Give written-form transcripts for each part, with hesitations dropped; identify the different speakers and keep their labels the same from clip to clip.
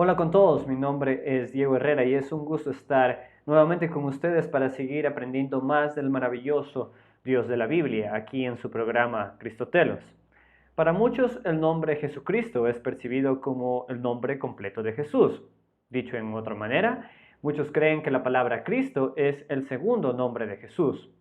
Speaker 1: Hola con todos, mi nombre es Diego Herrera y es un gusto estar nuevamente con ustedes para seguir aprendiendo más del maravilloso Dios de la Biblia aquí en su programa Cristotelos. Para muchos el nombre Jesucristo es percibido como el nombre completo de Jesús. Dicho en otra manera, muchos creen que la palabra Cristo es el segundo nombre de Jesús.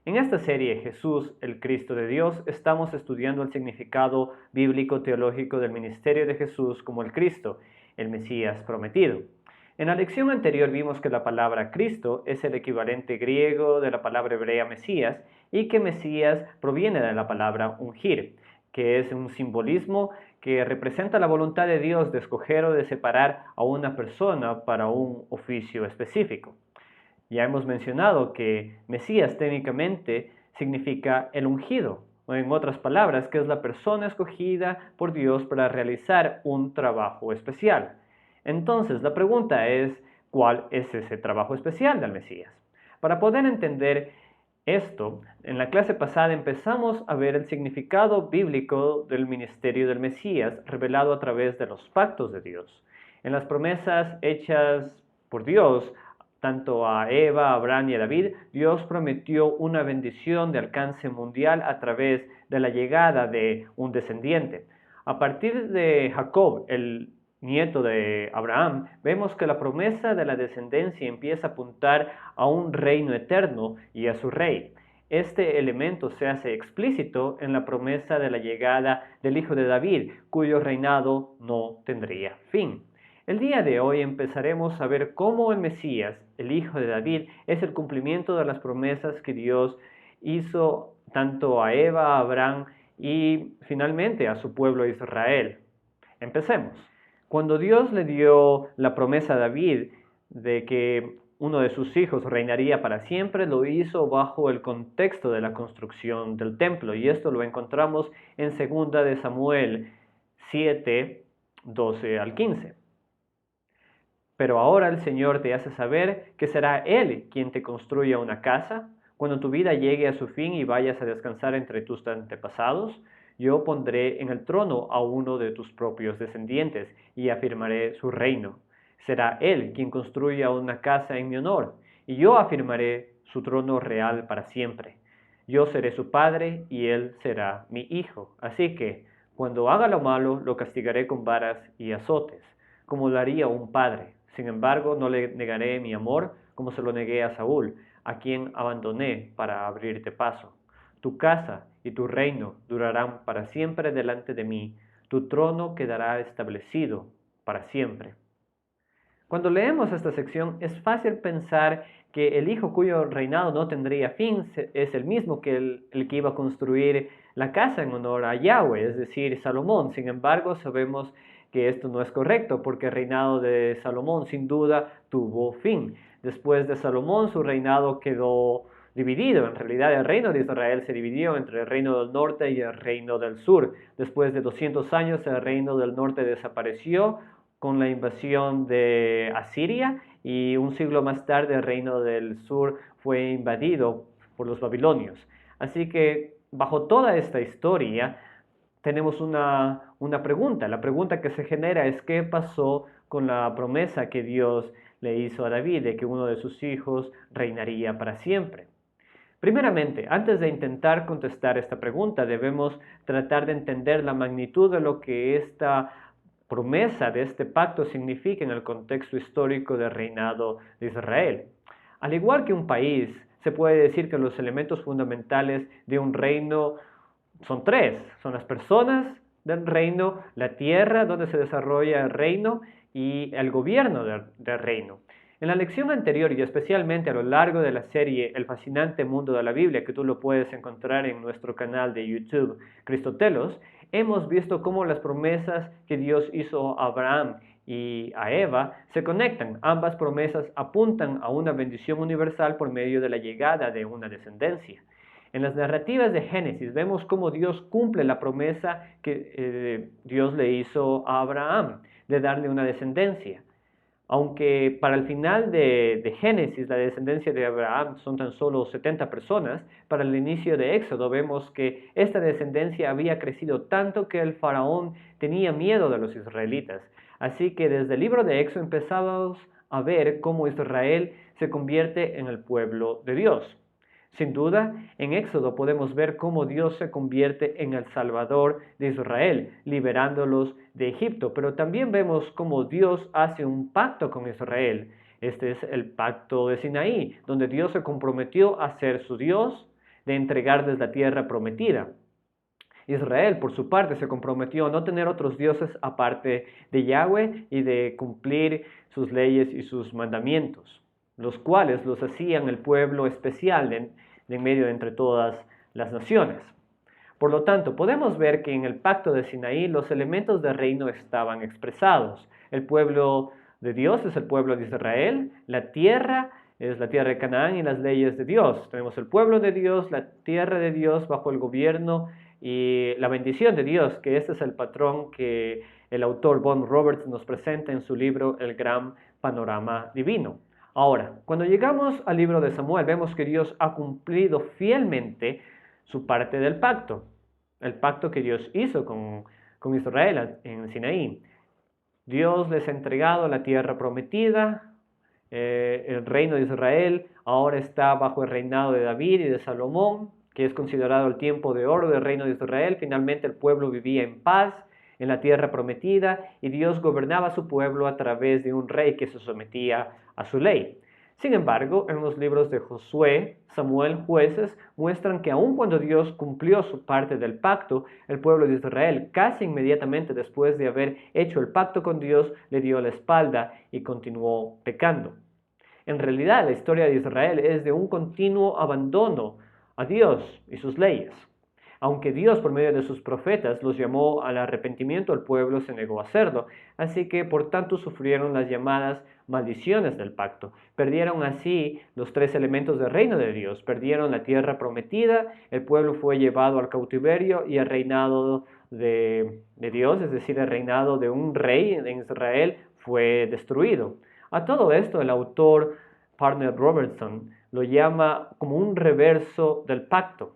Speaker 1: En esta serie Jesús, el Cristo de Dios, estamos estudiando el significado bíblico teológico del ministerio de Jesús como el Cristo, el Mesías prometido. En la lección anterior vimos que la palabra Cristo es el equivalente griego de la palabra hebrea Mesías y que Mesías proviene de la palabra ungir, que es un simbolismo que representa la voluntad de Dios de escoger o de separar a una persona para un oficio específico. Ya hemos mencionado que Mesías técnicamente significa el ungido, o en otras palabras, que es la persona escogida por Dios para realizar un trabajo especial. Entonces, la pregunta es, ¿cuál es ese trabajo especial del Mesías? Para poder entender esto, en la clase pasada empezamos a ver el significado bíblico del ministerio del Mesías revelado a través de los pactos de Dios. En las promesas hechas por Dios, tanto a Eva, a Abraham y a David, Dios prometió una bendición de alcance mundial a través de la llegada de un descendiente. A partir de Jacob, el nieto de Abraham, vemos que la promesa de la descendencia empieza a apuntar a un reino eterno y a su rey. Este elemento se hace explícito en la promesa de la llegada del hijo de David, cuyo reinado no tendría fin. El día de hoy empezaremos a ver cómo el Mesías, el hijo de David, es el cumplimiento de las promesas que Dios hizo tanto a Eva, a Abraham y finalmente a su pueblo Israel. Empecemos. Cuando Dios le dio la promesa a David de que uno de sus hijos reinaría para siempre, lo hizo bajo el contexto de la construcción del templo, y esto lo encontramos en 2 de Samuel 7, 12 al 15. Pero ahora el Señor te hace saber que será Él quien te construya una casa. Cuando tu vida llegue a su fin y vayas a descansar entre tus antepasados, yo pondré en el trono a uno de tus propios descendientes y afirmaré su reino. Será Él quien construya una casa en mi honor, y yo afirmaré su trono real para siempre. Yo seré su padre y Él será mi hijo. Así que, cuando haga lo malo, lo castigaré con varas y azotes, como lo haría un padre. Sin embargo, no le negaré mi amor como se lo negué a Saúl, a quien abandoné para abrirte paso. Tu casa y tu reino durarán para siempre delante de mí, tu trono quedará establecido para siempre. Cuando leemos esta sección es fácil pensar que el hijo cuyo reinado no tendría fin es el mismo que el que iba a construir la casa en honor a Yahweh, es decir, Salomón. Sin embargo, sabemos que esto no es correcto porque el reinado de Salomón sin duda tuvo fin. Después de Salomón su reinado quedó dividido. En realidad el reino de Israel se dividió entre el reino del norte y el reino del sur. Después de 200 años el reino del norte desapareció con la invasión de Asiria, y un siglo más tarde el reino del sur fue invadido por los babilonios. Así que bajo toda esta historia tenemos una pregunta. La pregunta que se genera es ¿qué pasó con la promesa que Dios le hizo a David de que uno de sus hijos reinaría para siempre? Primeramente, antes de intentar contestar esta pregunta, debemos tratar de entender la magnitud de lo que esta promesa de este pacto significa en el contexto histórico del reinado de Israel. Al igual que un país, se puede decir que los elementos fundamentales de un reino son tres. Son las personas del reino, la tierra donde se desarrolla el reino y el gobierno del reino. En la lección anterior y especialmente a lo largo de la serie El fascinante mundo de la Biblia, que tú lo puedes encontrar en nuestro canal de YouTube Cristotelos, hemos visto cómo las promesas que Dios hizo a Abraham y a Eva se conectan. Ambas promesas apuntan a una bendición universal por medio de la llegada de una descendencia. En las narrativas de Génesis vemos cómo Dios cumple la promesa que Dios le hizo a Abraham de darle una descendencia. Aunque para el final de Génesis la descendencia de Abraham son tan solo 70 personas, para el inicio de Éxodo vemos que esta descendencia había crecido tanto que el faraón tenía miedo de los israelitas. Así que desde el libro de Éxodo empezamos a ver cómo Israel se convierte en el pueblo de Dios. Sin duda, en Éxodo podemos ver cómo Dios se convierte en el Salvador de Israel, liberándolos de Egipto, pero también vemos cómo Dios hace un pacto con Israel. Este es el pacto de Sinaí, donde Dios se comprometió a ser su Dios, de entregarles la tierra prometida. Israel, por su parte, se comprometió a no tener otros dioses aparte de Yahweh y de cumplir sus leyes y sus mandamientos, los cuales los hacían el pueblo especial de en medio de entre todas las naciones. Por lo tanto, podemos ver que en el pacto de Sinaí los elementos del reino estaban expresados. El pueblo de Dios es el pueblo de Israel, la tierra es la tierra de Canaán y las leyes de Dios. Tenemos el pueblo de Dios, la tierra de Dios bajo el gobierno y la bendición de Dios, que este es el patrón que el autor Von Roberts nos presenta en su libro El Gran Panorama Divino. Ahora, cuando llegamos al libro de Samuel, vemos que Dios ha cumplido fielmente su parte del pacto, el pacto que Dios hizo con Israel en Sinaí. Dios les ha entregado la tierra prometida, el reino de Israel ahora está bajo el reinado de David y de Salomón, que es considerado el tiempo de oro del reino de Israel. Finalmente el pueblo vivía en paz en la tierra prometida y Dios gobernaba a su pueblo a través de un rey que se sometía a su ley. Sin embargo, en los libros de Josué, Samuel, Jueces, muestran que aun cuando Dios cumplió su parte del pacto, el pueblo de Israel casi inmediatamente después de haber hecho el pacto con Dios, le dio la espalda y continuó pecando. En realidad, la historia de Israel es de un continuo abandono a Dios y sus leyes. Aunque Dios por medio de sus profetas los llamó al arrepentimiento, el pueblo se negó a hacerlo. Así que por tanto sufrieron las llamadas maldiciones del pacto. Perdieron así los tres elementos del reino de Dios. Perdieron la tierra prometida, el pueblo fue llevado al cautiverio y el reinado de Dios, es decir, el reinado de un rey en Israel, fue destruido. A todo esto el autor Parner Robertson lo llama como un reverso del pacto.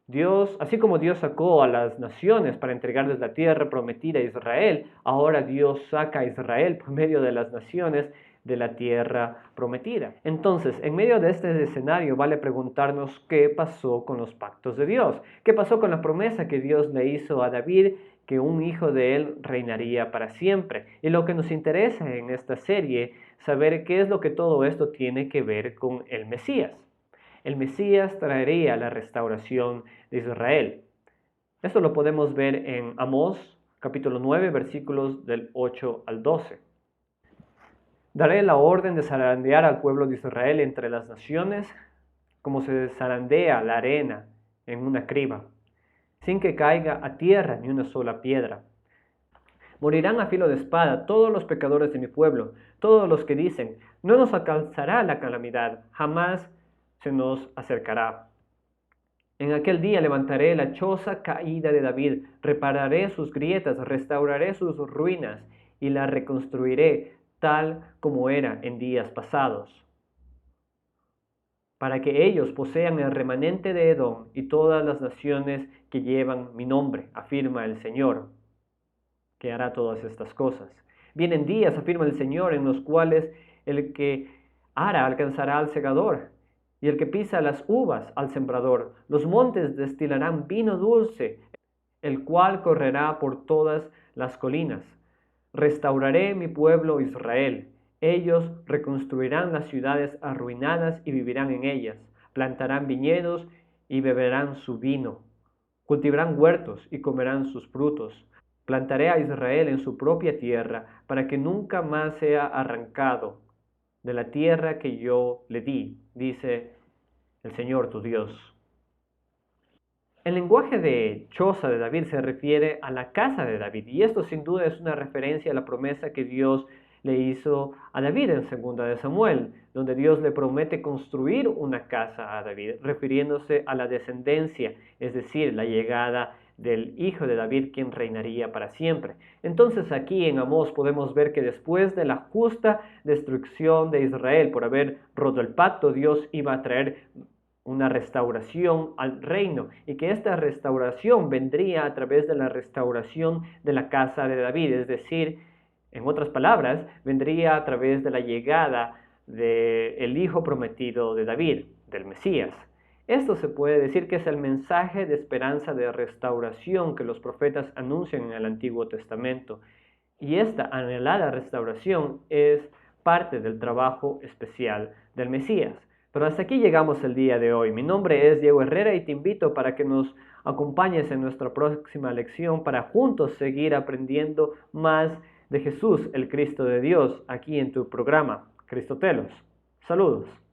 Speaker 1: Dios, así como Dios sacó a las naciones para entregarles la tierra prometida a Israel, ahora Dios saca a Israel por medio de las naciones de la tierra prometida. Entonces, en medio de este escenario vale preguntarnos qué pasó con los pactos de Dios, qué pasó con la promesa que Dios le hizo a David, que un hijo de él reinaría para siempre. Y lo que nos interesa en esta serie, saber qué es lo que todo esto tiene que ver con el Mesías. El Mesías traería la restauración de Israel. Esto lo podemos ver en Amós, capítulo 9, versículos del 8 al 12. Daré la orden de zarandear al pueblo de Israel entre las naciones, como se zarandea la arena en una criba, sin que caiga a tierra ni una sola piedra. Morirán a filo de espada todos los pecadores de mi pueblo, todos los que dicen, no nos alcanzará la calamidad, jamás se nos acercará. En aquel día levantaré la choza caída de David, repararé sus grietas, restauraré sus ruinas y la reconstruiré tal como era en días pasados, para que ellos posean el remanente de Edom y todas las naciones que llevan mi nombre, afirma el Señor, que hará todas estas cosas. Vienen días, afirma el Señor, en los cuales el que ara alcanzará al segador, y el que pisa las uvas al sembrador. Los montes destilarán vino dulce, el cual correrá por todas las colinas. Restauraré mi pueblo Israel. Ellos reconstruirán las ciudades arruinadas y vivirán en ellas. Plantarán viñedos y beberán su vino. Cultivarán huertos y comerán sus frutos. Plantaré a Israel en su propia tierra, para que nunca más sea arrancado de la tierra que yo le di, dice el Señor tu Dios. El lenguaje de choza de David se refiere a la casa de David, y esto sin duda es una referencia a la promesa que Dios le hizo a David en 2 de Samuel, donde Dios le promete construir una casa a David, refiriéndose a la descendencia, es decir, la llegada del hijo de David, quien reinaría para siempre. Entonces aquí en Amós podemos ver que después de la justa destrucción de Israel por haber roto el pacto, Dios iba a traer una restauración al reino, y que esta restauración vendría a través de la restauración de la casa de David, es decir, en otras palabras, vendría a través de la llegada del hijo prometido de David, del Mesías. Esto se puede decir que es el mensaje de esperanza de restauración que los profetas anuncian en el Antiguo Testamento. Y esta anhelada restauración es parte del trabajo especial del Mesías. Pero hasta aquí llegamos el día de hoy. Mi nombre es Diego Herrera y te invito para que nos acompañes en nuestra próxima lección para juntos seguir aprendiendo más de Jesús, el Cristo de Dios, aquí en tu programa, Cristotelos. Saludos.